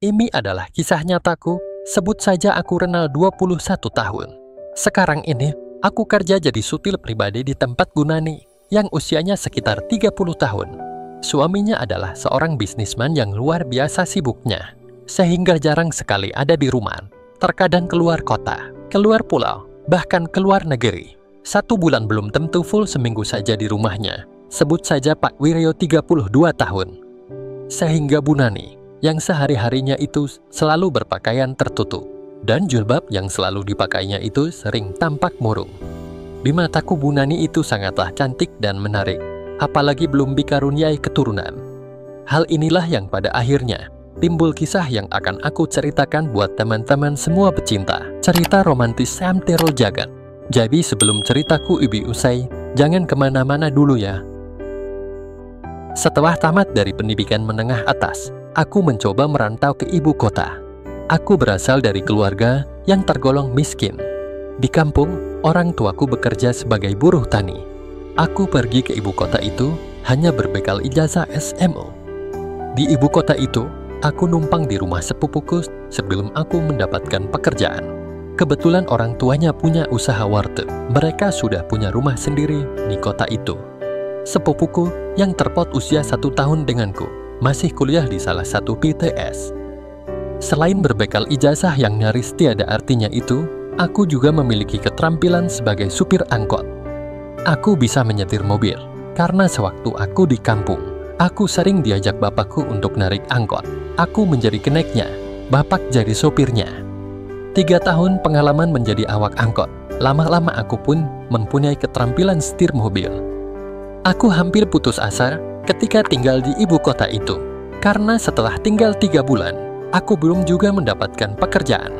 Ini adalah kisah nyataku, sebut saja aku Renal 21 tahun. Sekarang ini, aku kerja jadi supir pribadi di tempat Gunani, yang usianya sekitar 30 tahun. Suaminya adalah seorang bisnisman yang luar biasa sibuknya, sehingga jarang sekali ada di rumah. Terkadang keluar kota, keluar pulau, bahkan keluar negeri. 1 bulan belum tentu full seminggu saja di rumahnya. Sebut saja Pak Wiryo 32 tahun. Sehingga Bu Nani, yang sehari-harinya itu selalu berpakaian tertutup, dan jilbab yang selalu dipakainya itu sering tampak murung. Di mataku Bu Nani itu sangatlah cantik dan menarik, apalagi belum dikaruniai keturunan. Hal inilah yang pada akhirnya timbul kisah yang akan aku ceritakan buat teman-teman semua pecinta cerita romantis Santero Jagat. Jadi sebelum ceritaku usai, jangan kemana-mana dulu ya. Setelah tamat dari pendidikan menengah atas, aku mencoba merantau ke ibu kota. Aku berasal dari keluarga yang tergolong miskin. Di kampung, orang tuaku bekerja sebagai buruh tani. Aku pergi ke ibu kota itu hanya berbekal ijazah SMO. Di ibu kota itu, aku numpang di rumah sepupuku sebelum aku mendapatkan pekerjaan. Kebetulan orang tuanya punya usaha warteg. Mereka sudah punya rumah sendiri di kota itu. Sepupuku yang terpaut usia 1 tahun denganku masih kuliah di salah satu PTS. Selain berbekal ijazah yang nyaris tiada artinya itu, aku juga memiliki keterampilan sebagai supir angkot. Aku bisa menyetir mobil, karena sewaktu aku di kampung, aku sering diajak bapakku untuk narik angkot. Aku menjadi keneknya, bapak jadi sopirnya. 3 tahun pengalaman menjadi awak angkot. Lama-lama aku pun mempunyai keterampilan setir mobil. Aku hampir putus asa ketika tinggal di ibu kota itu. Karena setelah tinggal 3 bulan, aku belum juga mendapatkan pekerjaan.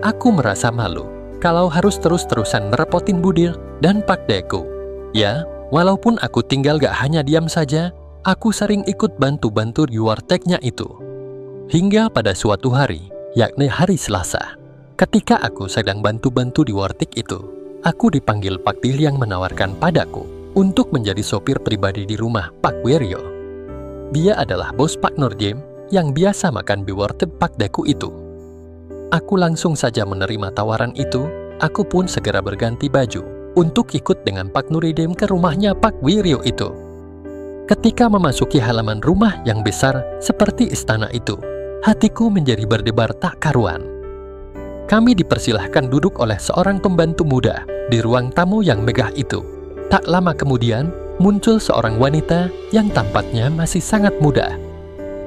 Aku merasa malu kalau harus terus-terusan ngerepotin Budil dan Pak Deku. Ya, walaupun aku tinggal gak hanya diam saja, aku sering ikut bantu-bantu di wartegnya itu. Hingga pada suatu hari, yakni hari Selasa, ketika aku sedang bantu-bantu di warteg itu, aku dipanggil Pak Dil yang menawarkan padaku untuk menjadi sopir pribadi di rumah Pak Wiryo. Dia adalah bos Pak Nurdim yang biasa makan di warteg Pak Deku itu. Aku langsung saja menerima tawaran itu. Aku pun segera berganti baju untuk ikut dengan Pak Nurdim ke rumahnya Pak Wiryo itu. Ketika memasuki halaman rumah yang besar seperti istana itu, hatiku menjadi berdebar tak karuan. Kami dipersilahkan duduk oleh seorang pembantu muda di ruang tamu yang megah itu. Tak lama kemudian, muncul seorang wanita yang tampaknya masih sangat muda.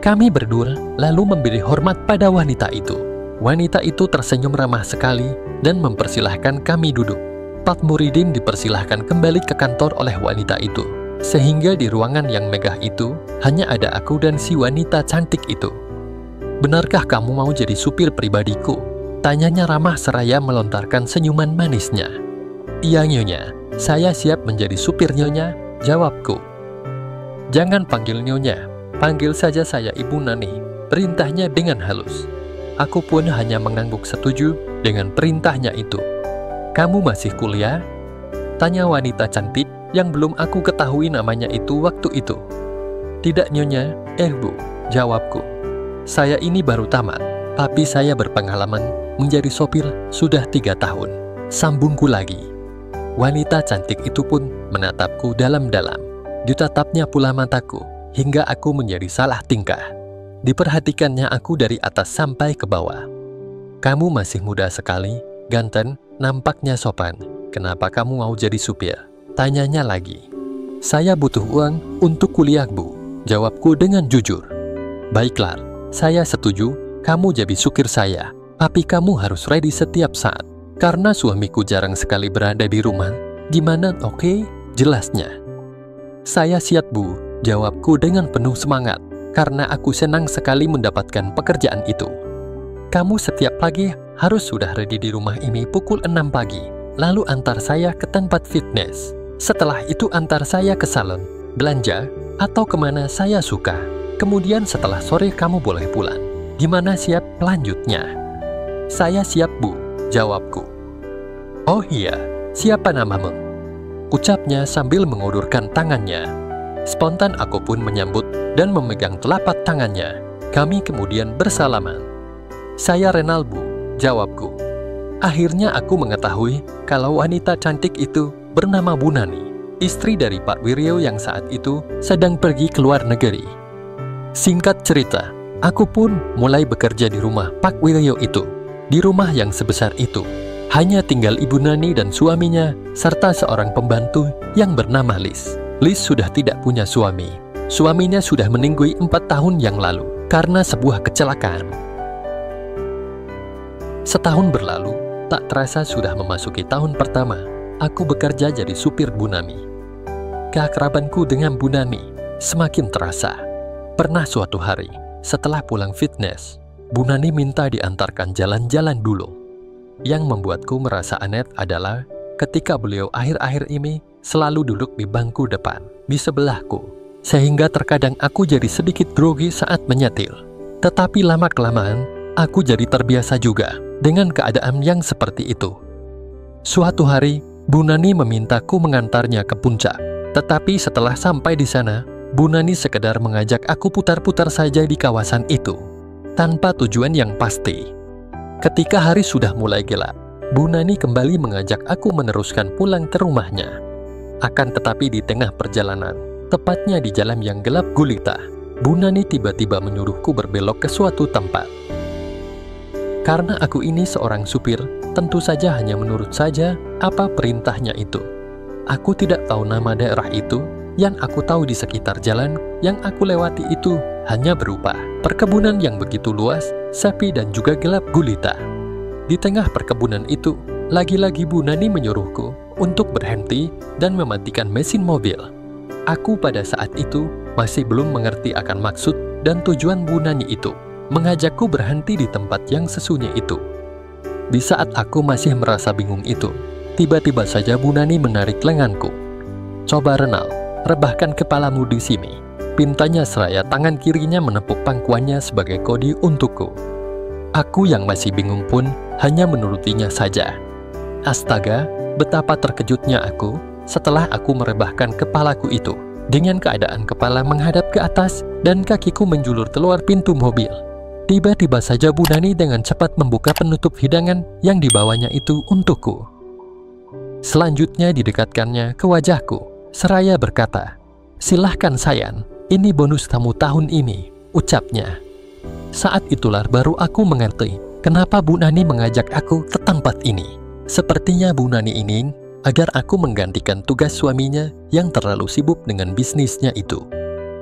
Kami berdua lalu memberi hormat pada wanita itu. Wanita itu tersenyum ramah sekali dan mempersilahkan kami duduk. Pak Muridin dipersilahkan kembali ke kantor oleh wanita itu. Sehingga di ruangan yang megah itu, hanya ada aku dan si wanita cantik itu. "Benarkah kamu mau jadi supir pribadiku?" tanyanya ramah seraya melontarkan senyuman manisnya. "Iya Nyonya, saya siap menjadi supir Nyonya," jawabku. "Jangan panggil Nyonya, panggil saja saya Ibu Nani," perintahnya dengan halus. Aku pun hanya mengangguk setuju dengan perintahnya itu. "Kamu masih kuliah?" tanya wanita cantik yang belum aku ketahui namanya itu waktu itu. "Tidak Nyonya, Bu," jawabku. "Saya ini baru tamat, tapi saya berpengalaman menjadi sopir sudah 3 tahun, sambungku lagi. Wanita cantik itu pun menatapku dalam-dalam. Ditatapnya pula mataku, hingga aku menjadi salah tingkah. Diperhatikannya aku dari atas sampai ke bawah. "Kamu masih muda sekali, ganteng, nampaknya sopan. Kenapa kamu mau jadi supir?" tanyanya lagi. "Saya butuh uang untuk kuliah Bu," jawabku dengan jujur. "Baiklah, saya setuju kamu jadi supir saya. Tapi kamu harus ready setiap saat, karena suamiku jarang sekali berada di rumah." "Gimana? Oke, jelasnya." "Saya siap Bu," jawabku dengan penuh semangat, karena aku senang sekali mendapatkan pekerjaan itu. "Kamu setiap pagi harus sudah ready di rumah ini pukul 6 pagi, lalu antar saya ke tempat fitness. Setelah itu antar saya ke salon, belanja, atau kemana saya suka. Kemudian setelah sore kamu boleh pulang. Gimana, siap?" lanjutnya. "Saya siap Bu," jawabku. "Oh iya, siapa namamu?" ucapnya sambil mengulurkan tangannya. Spontan aku pun menyambut dan memegang telapak tangannya. Kami kemudian bersalaman. "Saya Renal, Bu," jawabku. Akhirnya aku mengetahui kalau wanita cantik itu bernama Bu Nani, istri dari Pak Wiryo yang saat itu sedang pergi ke luar negeri. Singkat cerita, aku pun mulai bekerja di rumah Pak Wiryo itu. Di rumah yang sebesar itu, hanya tinggal Ibu Nani dan suaminya, serta seorang pembantu yang bernama Lis. Lis sudah tidak punya suami. Suaminya sudah meninggal 4 tahun yang lalu karena sebuah kecelakaan. Setahun berlalu, tak terasa sudah memasuki tahun pertama. Aku bekerja jadi supir Bu Nani. Keakrabanku dengan Bu Nani semakin terasa. Pernah suatu hari, setelah pulang fitness, Bu Nani minta diantarkan jalan-jalan dulu. Yang membuatku merasa aneh adalah ketika beliau akhir-akhir ini selalu duduk di bangku depan, di sebelahku, sehingga terkadang aku jadi sedikit grogi saat menyetir. Tetapi lama-kelamaan, aku jadi terbiasa juga dengan keadaan yang seperti itu. Suatu hari, Bu Nani memintaku mengantarnya ke puncak. Tetapi setelah sampai di sana, Bu Nani sekedar mengajak aku putar-putar saja di kawasan itu, tanpa tujuan yang pasti. Ketika hari sudah mulai gelap, Bu Nani kembali mengajak aku meneruskan pulang ke rumahnya. Akan tetapi di tengah perjalanan, tepatnya di jalan yang gelap gulita, Bu Nani tiba-tiba menyuruhku berbelok ke suatu tempat. Karena aku ini seorang supir, tentu saja hanya menurut saja apa perintahnya itu. Aku tidak tahu nama daerah itu. Yang aku tahu di sekitar jalan yang aku lewati itu hanya berupa perkebunan yang begitu luas, sepi dan juga gelap gulita. Di tengah perkebunan itu, lagi-lagi Bu Nani menyuruhku untuk berhenti dan mematikan mesin mobil. Aku pada saat itu masih belum mengerti akan maksud dan tujuan Bu Nani itu mengajakku berhenti di tempat yang sesunyi itu. Di saat aku masih merasa bingung itu, tiba-tiba saja Bu Nani menarik lenganku. "Coba Renal, rebahkan kepalamu di sini," pintanya seraya tangan kirinya menepuk pangkuannya sebagai kode untukku. Aku yang masih bingung pun hanya menurutinya saja. Astaga, betapa terkejutnya aku setelah aku merebahkan kepalaku itu dengan keadaan kepala menghadap ke atas dan kakiku menjulur keluar pintu mobil. Tiba-tiba saja Bu Nani dengan cepat membuka penutup hidangan yang dibawanya itu untukku. Selanjutnya didekatkannya ke wajahku, seraya berkata, "Silahkan sayang, ini bonus tamu tahun ini," ucapnya. Saat itulah baru aku mengerti kenapa Bu Nani mengajak aku ke tempat ini. Sepertinya Bu Nani ingin agar aku menggantikan tugas suaminya yang terlalu sibuk dengan bisnisnya itu.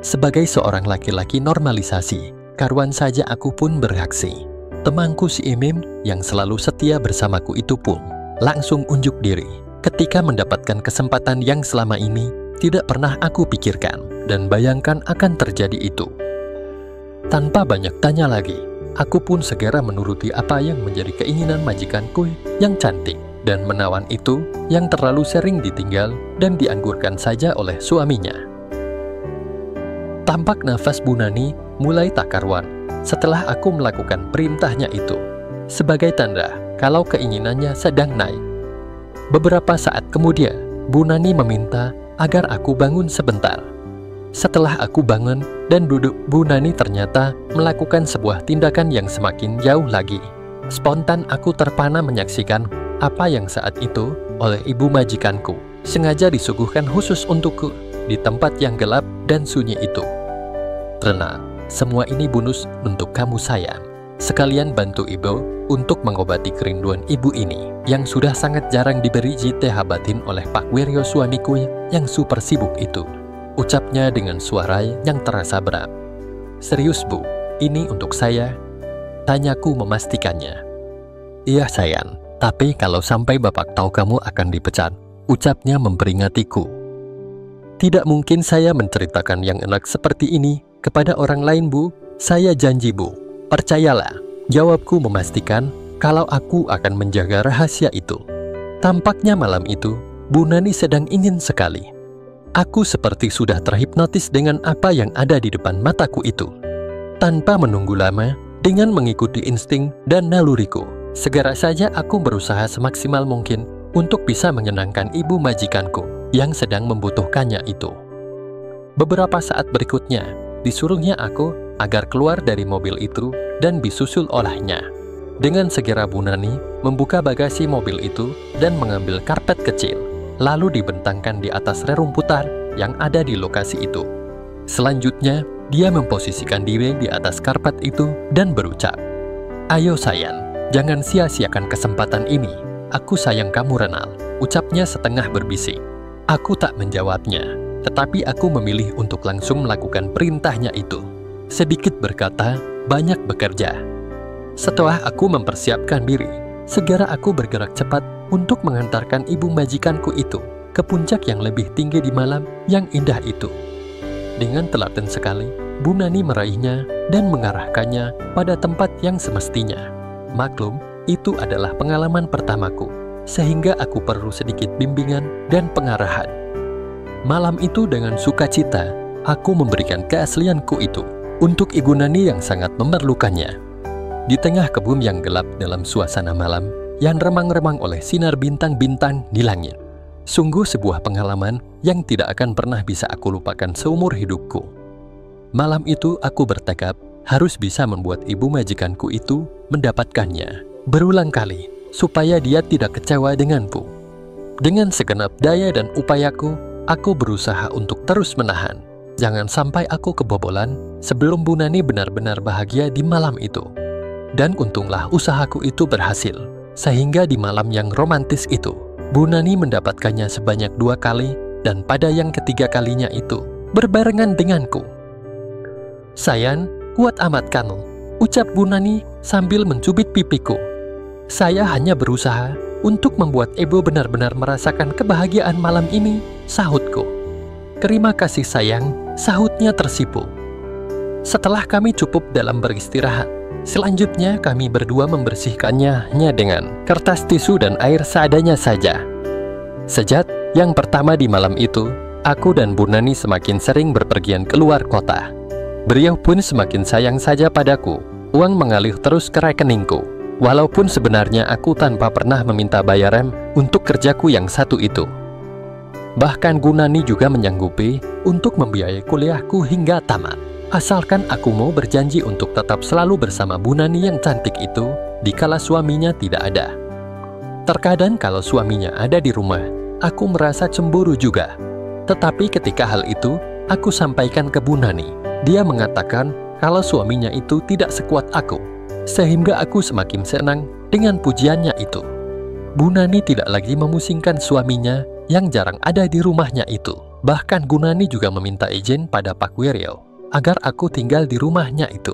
Sebagai seorang laki-laki normalisasi, karuan saja aku pun bereaksi. Temanku si Imim yang selalu setia bersamaku itu pun langsung unjuk diri ketika mendapatkan kesempatan yang selama ini tidak pernah aku pikirkan dan bayangkan akan terjadi itu. Tanpa banyak tanya lagi, aku pun segera menuruti apa yang menjadi keinginan majikanku yang cantik dan menawan itu yang terlalu sering ditinggal dan dianggurkan saja oleh suaminya. Tampak nafas Bu Nani mulai tak karuan setelah aku melakukan perintahnya itu, sebagai tanda kalau keinginannya sedang naik. Beberapa saat kemudian, Bu Nani meminta agar aku bangun sebentar. Setelah aku bangun dan duduk, Bu Nani ternyata melakukan sebuah tindakan yang semakin jauh lagi. Spontan aku terpana menyaksikan apa yang saat itu oleh ibu majikanku sengaja disuguhkan khusus untukku di tempat yang gelap dan sunyi itu. "Renal, semua ini bonus untuk kamu sayang. Sekalian bantu ibu untuk mengobati kerinduan ibu ini yang sudah sangat jarang diberi jitih batin oleh Pak Wiryo suamiku yang super sibuk itu," ucapnya dengan suara yang terasa berat. "Serius Bu, ini untuk saya?" tanyaku memastikannya. "Iya sayang, tapi kalau sampai bapak tahu kamu akan dipecat," ucapnya memperingatiku. "Tidak mungkin saya menceritakan yang enak seperti ini kepada orang lain Bu, saya janji Bu. Percayalah," jawabku memastikan kalau aku akan menjaga rahasia itu. Tampaknya malam itu, Bu Nani sedang ingin sekali. Aku seperti sudah terhipnotis dengan apa yang ada di depan mataku itu. Tanpa menunggu lama, dengan mengikuti insting dan naluriku, segera saja aku berusaha semaksimal mungkin untuk bisa menyenangkan ibu majikanku yang sedang membutuhkannya itu. Beberapa saat berikutnya, disuruhnya aku agar keluar dari mobil itu dan disusul olehnya. Dengan segera Bu Nani membuka bagasi mobil itu dan mengambil karpet kecil, lalu dibentangkan di atas rerumputan yang ada di lokasi itu. Selanjutnya, dia memposisikan diri di atas karpet itu dan berucap, "Ayo sayang, jangan sia-siakan kesempatan ini. Aku sayang kamu Renal," ucapnya setengah berbisik. Aku tak menjawabnya, tetapi aku memilih untuk langsung melakukan perintahnya itu. Sedikit berkata, banyak bekerja. Setelah aku mempersiapkan diri, segera aku bergerak cepat untuk mengantarkan ibu majikanku itu ke puncak yang lebih tinggi di malam yang indah itu. Dengan telaten sekali, Bu Nani meraihnya dan mengarahkannya pada tempat yang semestinya. Maklum, itu adalah pengalaman pertamaku, sehingga aku perlu sedikit bimbingan dan pengarahan. Malam itu dengan sukacita, aku memberikan keaslianku itu untuk Ibu Nani yang sangat memerlukannya. Di tengah kebun yang gelap dalam suasana malam yang remang-remang oleh sinar bintang-bintang di langit. Sungguh sebuah pengalaman yang tidak akan pernah bisa aku lupakan seumur hidupku. Malam itu aku bertekad harus bisa membuat ibu majikanku itu mendapatkannya berulang kali supaya dia tidak kecewa denganku. Dengan segenap daya dan upayaku, aku berusaha untuk terus menahan. Jangan sampai aku kebobolan sebelum Bu Nani benar-benar bahagia di malam itu. Dan untunglah usahaku itu berhasil, sehingga di malam yang romantis itu, Bu Nani mendapatkannya sebanyak 2 kali, dan pada yang ketiga kalinya itu, berbarengan denganku. "Sayang, kuat amat kamu," ucap Bu Nani sambil mencubit pipiku. "Saya hanya berusaha untuk membuat ibu benar-benar merasakan kebahagiaan malam ini," sahutku. "Terima kasih sayang," sahutnya tersipu. Setelah kami cukup dalam beristirahat, selanjutnya kami berdua membersihkannya hanya dengan kertas tisu dan air seadanya saja. Sejak yang pertama di malam itu, aku dan Bu Nani semakin sering berpergian keluar kota. Beliau pun semakin sayang saja padaku. Uang mengalir terus ke rekeningku, walaupun sebenarnya aku tanpa pernah meminta bayaran untuk kerjaku yang satu itu. Bahkan Bu Nani juga menyanggupi untuk membiayai kuliahku hingga tamat, asalkan aku mau berjanji untuk tetap selalu bersama Bu Nani yang cantik itu dikala suaminya tidak ada. Terkadang kalau suaminya ada di rumah, aku merasa cemburu juga. Tetapi ketika hal itu aku sampaikan ke Bu Nani, dia mengatakan kalau suaminya itu tidak sekuat aku, sehingga aku semakin senang dengan pujiannya itu. Bu Nani tidak lagi memusingkan suaminya yang jarang ada di rumahnya itu. Bahkan Bu Nani juga meminta izin pada Pak Wiryo agar aku tinggal di rumahnya itu,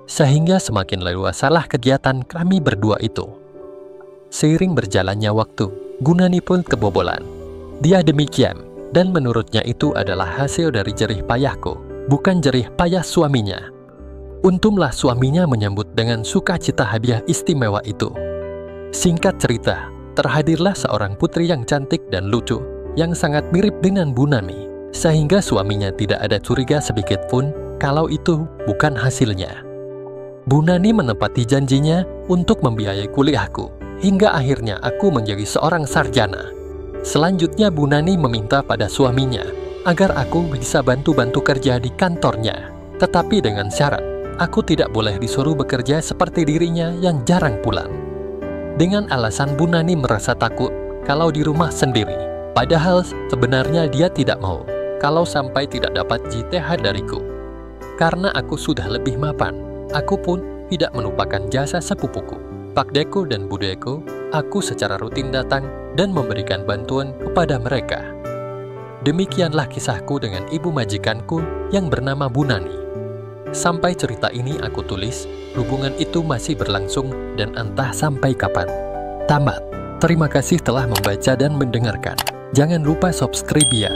sehingga semakin leluasalah kegiatan kami berdua itu. Seiring berjalannya waktu, Bu Nani pun kebobolan. Dia demikian, dan menurutnya itu adalah hasil dari jerih payahku, bukan jerih payah suaminya. Untunglah suaminya menyambut dengan sukacita hadiah istimewa itu. Singkat cerita, terhadirlah seorang putri yang cantik dan lucu, yang sangat mirip dengan Bu Nani, sehingga suaminya tidak ada curiga sedikit pun kalau itu bukan hasilnya. Bu Nani menepati janjinya untuk membiayai kuliahku, hingga akhirnya aku menjadi seorang sarjana. Selanjutnya Bu Nani meminta pada suaminya agar aku bisa bantu-bantu kerja di kantornya, tetapi dengan syarat aku tidak boleh disuruh bekerja seperti dirinya yang jarang pulang. Dengan alasan Bu Nani merasa takut kalau di rumah sendiri, padahal sebenarnya dia tidak mau kalau sampai tidak dapat JTH dariku. Karena aku sudah lebih mapan, aku pun tidak melupakan jasa sepupuku, Pak Deko dan Bu Deko. Aku secara rutin datang dan memberikan bantuan kepada mereka. Demikianlah kisahku dengan ibu majikanku yang bernama Bu Nani. Sampai cerita ini aku tulis, hubungan itu masih berlangsung dan entah sampai kapan. Tamat. Terima kasih telah membaca dan mendengarkan. Jangan lupa subscribe ya.